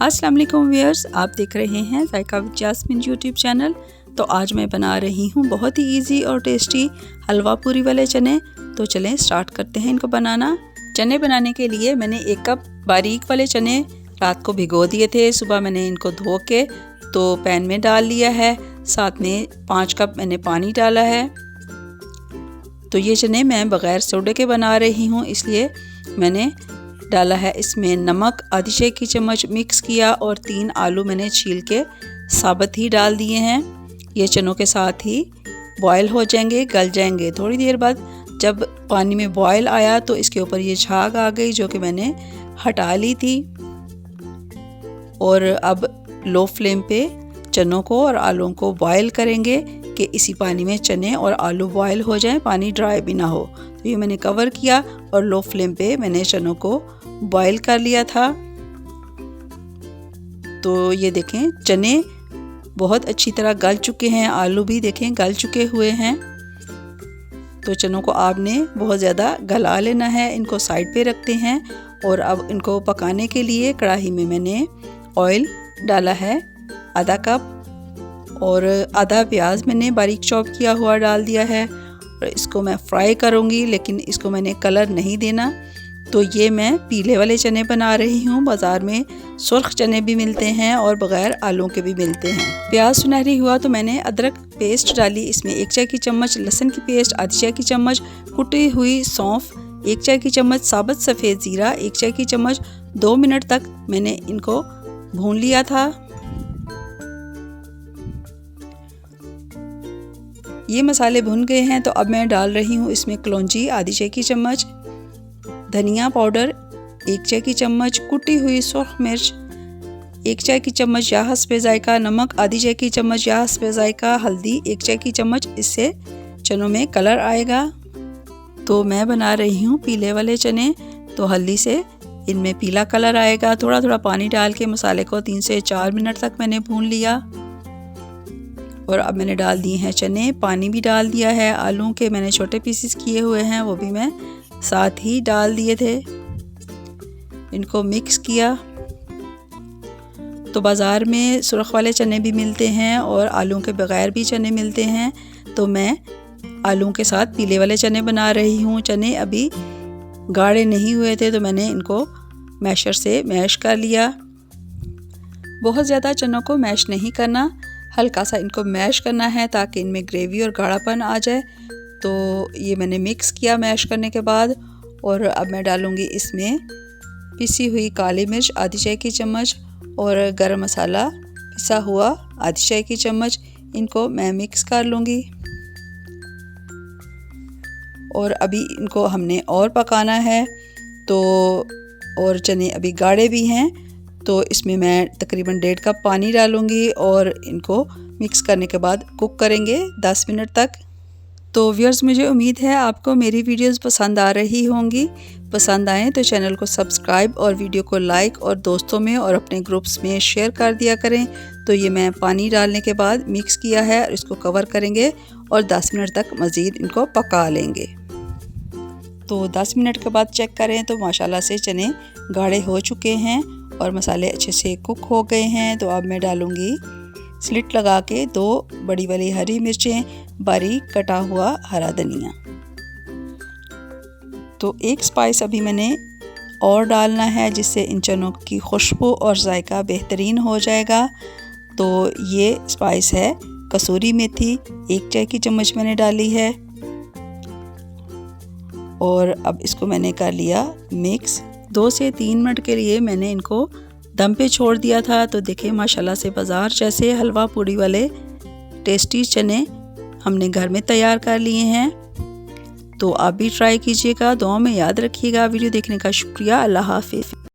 अस्सलाम वालेकुम व्यूअर्स, आप देख रहे हैं जायका विद जास्मिन यूट्यूब चैनल। तो आज मैं बना रही हूँ बहुत ही इजी और टेस्टी हलवा पूरी वाले चने। तो चलें स्टार्ट करते हैं इनको बनाना। चने बनाने के लिए मैंने 1 कप बारीक वाले चने रात को भिगो दिए थे। सुबह मैंने इनको धो के तो पैन में डाल लिया है। साथ में 5 कप मैंने पानी डाला है। तो ये चने मैं बग़ैर सोडे के बना रही हूँ, इसलिए मैंने डाला है इसमें नमक आधी चाय की चम्मच मिक्स किया और 3 आलू मैंने छील के साबुत ही डाल दिए हैं। ये चनों के साथ ही बॉयल हो जाएंगे, गल जाएंगे। थोड़ी देर बाद जब पानी में बॉयल आया तो इसके ऊपर ये झाग आ गई, जो कि मैंने हटा ली थी। और अब लो फ्लेम पे चनों को और आलूओं को बॉयल करेंगे कि इसी पानी में चने और आलू बॉयल हो जाएं, पानी ड्राई भी ना हो। तो ये मैंने कवर किया और लो फ्लेम पे मैंने चनों को बॉयल कर लिया था। तो ये देखें चने बहुत अच्छी तरह गल चुके हैं, आलू भी देखें गल चुके हुए हैं। तो चनों को आपने बहुत ज़्यादा गला लेना है। इनको साइड पे रखते हैं और अब इनको पकाने के लिए कढ़ाई में मैंने ऑयल डाला है आधा कप और आधा प्याज मैंने बारीक चॉप किया हुआ डाल दिया है। और इसको मैं फ्राई करूँगी, लेकिन इसको मैंने कलर नहीं देना। तो ये मैं पीले वाले चने बना रही हूँ। बाज़ार में सुर्ख चने भी मिलते हैं और बग़ैर आलू के भी मिलते हैं। प्याज सुनहरी हुआ तो मैंने अदरक पेस्ट डाली, इसमें 1 चाय की चम्मच लहसुन की पेस्ट, आधी चाय की चम्मच कुटी हुई सौंफ, 1 चाय की चम्मच साबुत सफ़ेद ज़ीरा, 1 चाय की चम्मच। 2 मिनट तक मैंने इनको भून लिया था। ये मसाले भुन गए हैं तो अब मैं डाल रही हूँ इसमें कलौंजी आधी चाय की चम्मच, धनिया पाउडर 1 चाय की चम्मच, कुटी हुई सुर्ख मिर्च 1 चाय की चम्मच या हस्बे जायका, नमक आधी चाय की चम्मच या हस्बे जायका, हल्दी 1 चाय की चम्मच, इससे चनों में कलर आएगा। तो मैं बना रही हूँ पीले वाले चने, तो हल्दी से इनमें पीला कलर आएगा। थोड़ा थोड़ा पानी डाल के मसाले को 3 से 4 मिनट तक मैंने भून लिया। और अब मैंने डाल दिए हैं चने, पानी भी डाल दिया है। आलू के मैंने छोटे पीसेस किए हुए हैं, वो भी मैं साथ ही डाल दिए थे। इनको मिक्स किया। तो बाज़ार में सुर्ख वाले चने भी मिलते हैं और आलू के बगैर भी चने मिलते हैं। तो मैं आलू के साथ पीले वाले चने बना रही हूँ। चने अभी गाढ़े नहीं हुए थे तो मैंने इनको मैशर से मैश कर लिया। बहुत ज़्यादा चनों को मैश नहीं करना, हल्का सा इनको मैश करना है ताकि इनमें ग्रेवी और गाढ़ापन आ जाए। तो ये मैंने मिक्स किया मैश करने के बाद। और अब मैं डालूँगी इसमें पिसी हुई काली मिर्च आधी चाय की चम्मच और गरम मसाला पिसा हुआ आधी चाय की चम्मच। इनको मैं मिक्स कर लूँगी और अभी इनको हमने और पकाना है। तो और चने अभी गाढ़े भी हैं, तो इसमें मैं तकरीबन 1.5 कप पानी डालूँगी और इनको मिक्स करने के बाद कुक करेंगे 10 मिनट तक। तो व्यूअर्स, मुझे उम्मीद है आपको मेरी वीडियोस पसंद आ रही होंगी। पसंद आएँ तो चैनल को सब्सक्राइब और वीडियो को लाइक और दोस्तों में और अपने ग्रुप्स में शेयर कर दिया करें। तो ये मैं पानी डालने के बाद मिक्स किया है और इसको कवर करेंगे और 10 मिनट तक मज़ीद इनको पका लेंगे। तो 10 मिनट के बाद चेक करें तो माशाल्लाह से चने गाढ़े हो चुके हैं और मसाले अच्छे से कुक हो गए हैं। तो अब मैं डालूँगी स्लिट लगा के 2 बड़ी वाली हरी मिर्चें, बारीक कटा हुआ हरा धनिया। तो एक स्पाइस अभी मैंने और डालना है, जिससे इन चनों की खुशबू और जायका बेहतरीन हो जाएगा। तो ये स्पाइस है कसूरी मेथी, 1 चाय की चम्मच मैंने डाली है। और अब इसको मैंने कर लिया मिक्स। 2 से 3 मिनट के लिए मैंने इनको दम पे छोड़ दिया था। तो देखिए माशाल्लाह से बाज़ार जैसे हलवा पूरी वाले टेस्टी चने हमने घर में तैयार कर लिए हैं। तो आप भी ट्राई कीजिएगा। दुआ में याद रखिएगा। वीडियो देखने का शुक्रिया। अल्लाह हाफिज़।